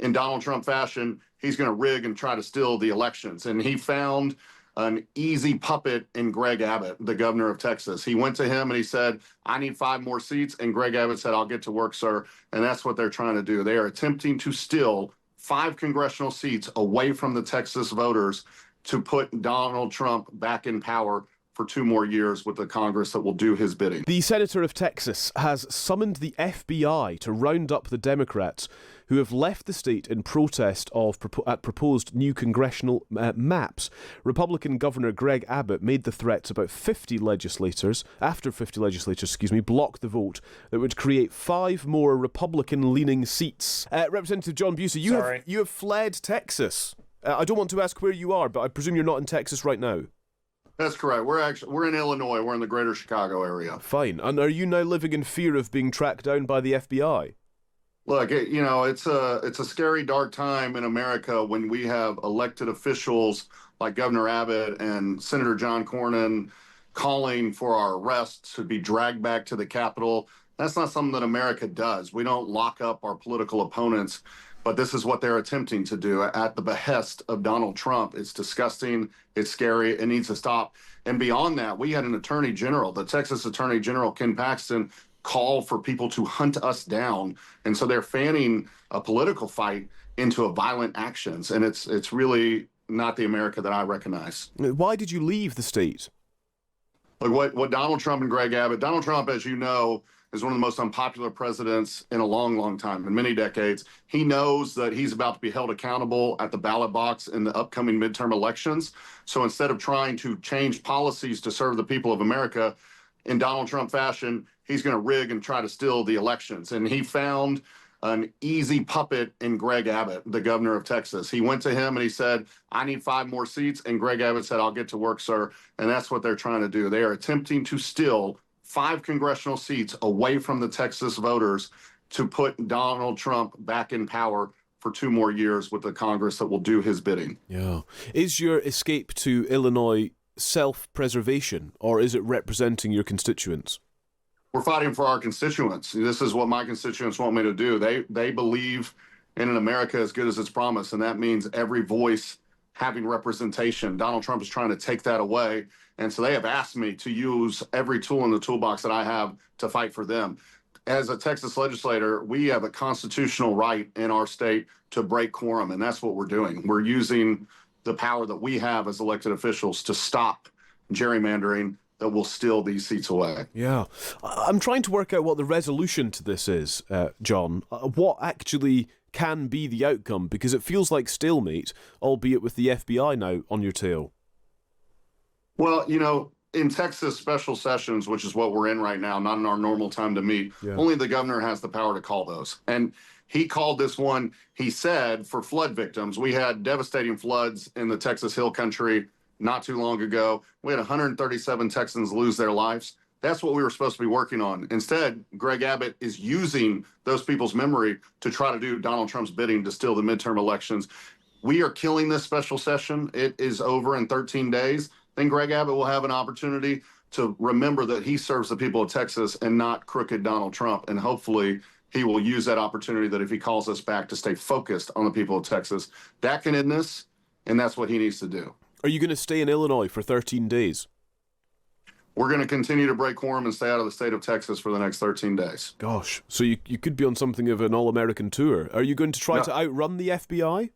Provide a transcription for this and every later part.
in Donald Trump fashion, he's going to rig and try to steal the elections. And he found an easy puppet in Greg Abbott, the governor of Texas. He went to him and he said, I need 5 more seats. And Greg Abbott said, I'll get to work, sir. And that's what they're trying to do. They are attempting to steal 5 congressional seats away from the Texas voters to put Donald Trump back in power for 2 more years with a Congress that will do his bidding. The senator of Texas has summoned the FBI to round up the Democrats who have left the state in protest at proposed new congressional maps. Republican Governor Greg Abbott made the threats after 50 legislators, blocked the vote that would create 5 more Republican-leaning seats. Representative John Bucy, you have fled Texas. I don't want to ask where you are, but I presume you're not in Texas right now. That's correct. We're in Illinois. We're in the greater Chicago area. Fine. And are you now living in fear of being tracked down by the FBI? Look, it's a scary, dark time in America when we have elected officials like Governor Abbott and Senator John Cornyn calling for our arrests to be dragged back to the Capitol. That's not something that America does. We don't lock up our political opponents, but this is what they're attempting to do at the behest of Donald Trump. It's disgusting. It's scary. It needs to stop. And beyond that, we had an attorney general, the Texas Attorney General, Ken Paxton, call for people to hunt us down. And so they're fanning a political fight into a violent actions. And it's really not the America that I recognize. Why did you leave the state? Look, what Donald Trump and Greg Abbott, Donald Trump, as you know, is one of the most unpopular presidents in a long, long time, in many decades. He knows that he's about to be held accountable at the ballot box in the upcoming midterm elections. So instead of trying to change policies to serve the people of America, in Donald Trump fashion, he's going to rig and try to steal the elections. And he found an easy puppet in Greg Abbott, the governor of Texas. He went to him and he said, I need 5 more seats. And Greg Abbott said, I'll get to work, sir. And that's what they're trying to do. They are attempting to steal 5 congressional seats away from the Texas voters to put Donald Trump back in power for 2 more years with a Congress that will do his bidding. Yeah. Is your escape to Illinois self-preservation, or is it representing your constituents? We're fighting for our constituents. This is what my constituents want me to do. They believe in an America as good as its promise, and that means every voice having representation. Donald Trump is trying to take that away, and so they have asked me to use every tool in the toolbox that I have to fight for them. As a Texas legislator, we have a constitutional right in our state to break quorum, and that's what we're doing. We're using the power that we have as elected officials to stop gerrymandering that will steal these seats away. Yeah. I'm trying to work out what the resolution to this is, John. What actually can be the outcome? Because it feels like stalemate, albeit with the FBI now on your tail. Well, in Texas special sessions, which is what we're in right now, not in our normal time to meet, only the governor has the power to call those. And he called this one, he said, for flood victims. We had devastating floods in the Texas Hill Country not too long ago. We had 137 Texans lose their lives. That's what we were supposed to be working on. Instead, Greg Abbott is using those people's memory to try to do Donald Trump's bidding to steal the midterm elections. We are killing this special session. It is over in 13 days. Then Greg Abbott will have an opportunity to remember that he serves the people of Texas and not crooked Donald Trump. And hopefully he will use that opportunity that if he calls us back to stay focused on the people of Texas, that can end this, and that's what he needs to do. Are you going to stay in Illinois for 13 days? We're going to continue to break quorum and stay out of the state of Texas for the next 13 days. Gosh, so you could be on something of an all-American tour. Are you going to try to outrun the FBI?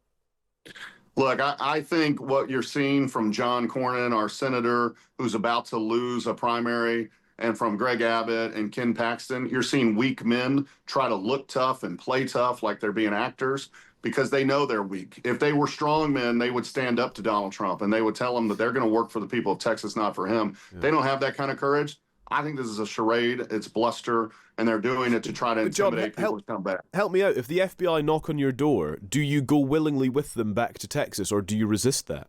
Look, I think what you're seeing from John Cornyn, our senator, who's about to lose a primary, and from Greg Abbott and Ken Paxton, you're seeing weak men try to look tough and play tough like they're being actors because they know they're weak. If they were strong men, they would stand up to Donald Trump and they would tell him that they're going to work for the people of Texas, not for him. Yeah. They don't have that kind of courage. I think this is a charade. It's bluster, and they're doing it to try to intimidate people to come back. Help me out. If the FBI knock on your door, do you go willingly with them back to Texas, or do you resist that?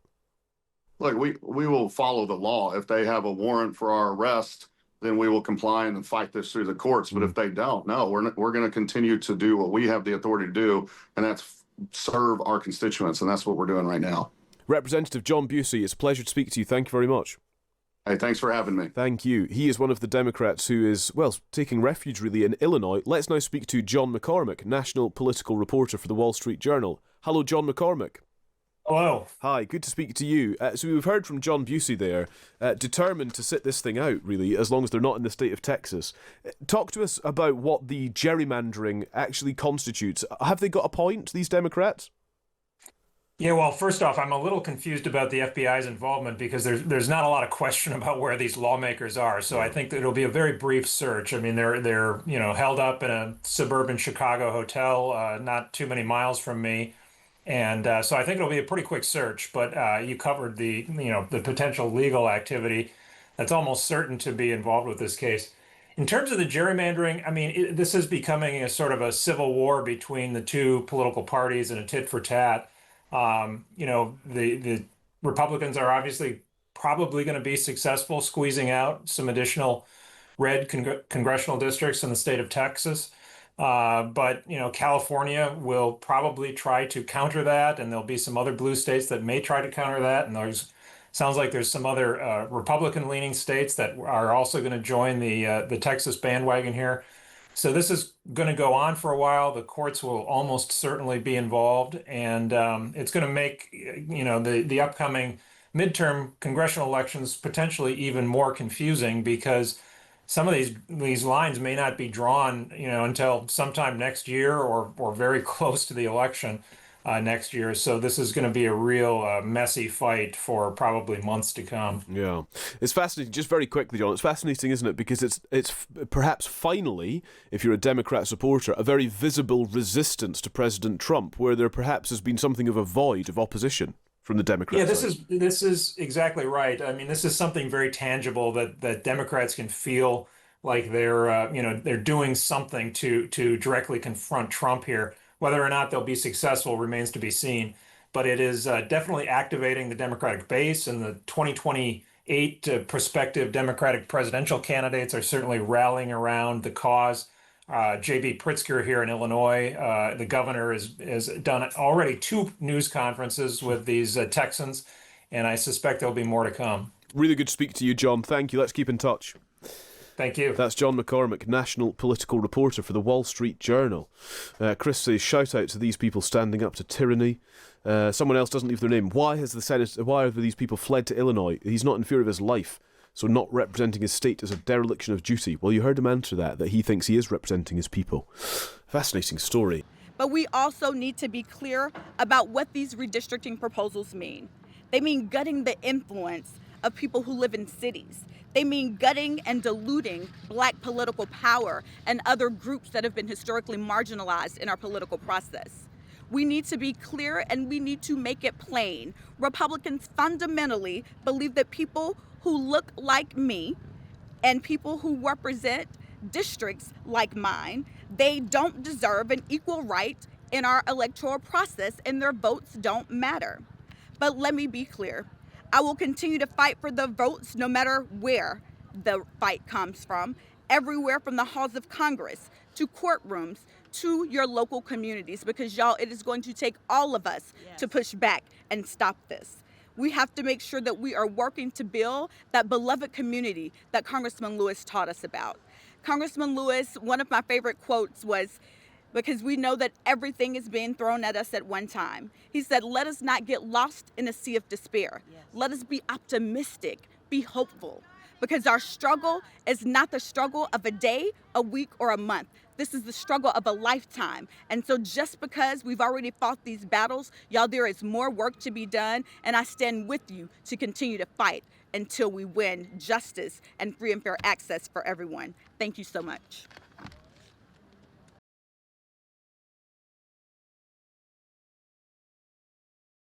Look, we will follow the law. If they have a warrant for our arrest, then we will comply and fight this through the courts. But if they don't, no, we're going to continue to do what we have the authority to do, and that's serve our constituents, and that's what we're doing right now. Representative John Bucy, it's a pleasure to speak to you. Thank you very much. Hey, thanks for having me. Thank you. He is one of the Democrats who is, well, taking refuge really in Illinois. Let's now speak to John McCormick, national political reporter for the Wall Street Journal. Hello, John McCormick. Hello. Hi, good to speak to you. So we've heard from John Bucy there, determined to sit this thing out, really, as long as they're not in the state of Texas. Talk to us about what the gerrymandering actually constitutes. Have they got a point, these Democrats? Yeah, well, first off, I'm a little confused about the FBI's involvement because there's not a lot of question about where these lawmakers are. So I think that it'll be a very brief search. I mean, they're held up in a suburban Chicago hotel, not too many miles from me, and so I think it'll be a pretty quick search. But you covered the potential legal activity that's almost certain to be involved with this case. In terms of the gerrymandering, I mean, this is becoming a sort of a civil war between the two political parties and a tit for tat. The Republicans are obviously probably going to be successful squeezing out some additional red congressional districts in the state of Texas. But California will probably try to counter that, and there'll be some other blue states that may try to counter that. And sounds like there's some other Republican-leaning states that are also going to join the Texas bandwagon here. So this is going to go on for a while. The courts will almost certainly be involved, and it's going to make the upcoming midterm congressional elections potentially even more confusing because some of these lines may not be drawn until sometime next year or very close to the election next year. So this is going to be a real messy fight for probably months to come. Yeah, it's fascinating. Just very quickly, John, it's fascinating, isn't it? Because it's perhaps finally, if you're a Democrat supporter, a very visible resistance to President Trump, where there perhaps has been something of a void of opposition from the Democrats. Yeah, this is exactly right. I mean, this is something very tangible that Democrats can feel like they're doing something to directly confront Trump here. Whether or not they'll be successful remains to be seen, but it is definitely activating the Democratic base, and the 2028 prospective Democratic presidential candidates are certainly rallying around the cause. J.B. Pritzker here in Illinois, the governor has done already 2 news conferences with these Texans, and I suspect there'll be more to come. Really good to speak to you, John. Thank you. Let's keep in touch. Thank you. That's John McCormick, national political reporter for the Wall Street Journal. Chris says, shout out to these people standing up to tyranny. Someone else doesn't leave their name. Why have these people fled to Illinois? He's not in fear of his life, so not representing his state is a dereliction of duty. Well, you heard him answer that he thinks he is representing his people. Fascinating story. But we also need to be clear about what these redistricting proposals mean. They mean gutting the influence of people who live in cities. They mean gutting and diluting Black political power and other groups that have been historically marginalized in our political process. We need to be clear and we need to make it plain. Republicans fundamentally believe that people who look like me and people who represent districts like mine, they don't deserve an equal right in our electoral process and their votes don't matter. But let me be clear. I will continue to fight for the votes no matter where the fight comes from, everywhere from the halls of Congress to courtrooms to your local communities, because y'all, it is going to take all of us to push back and stop this. We have to make sure that we are working to build that beloved community that Congressman Lewis taught us about. Congressman Lewis, one of my favorite quotes was, because we know that everything is being thrown at us at one time. He said, let us not get lost in a sea of despair. Yes. Let us be optimistic, be hopeful, because our struggle is not the struggle of a day, a week, or a month. This is the struggle of a lifetime. And so just because we've already fought these battles, y'all, there is more work to be done, and I stand with you to continue to fight until we win justice and free and fair access for everyone. Thank you so much.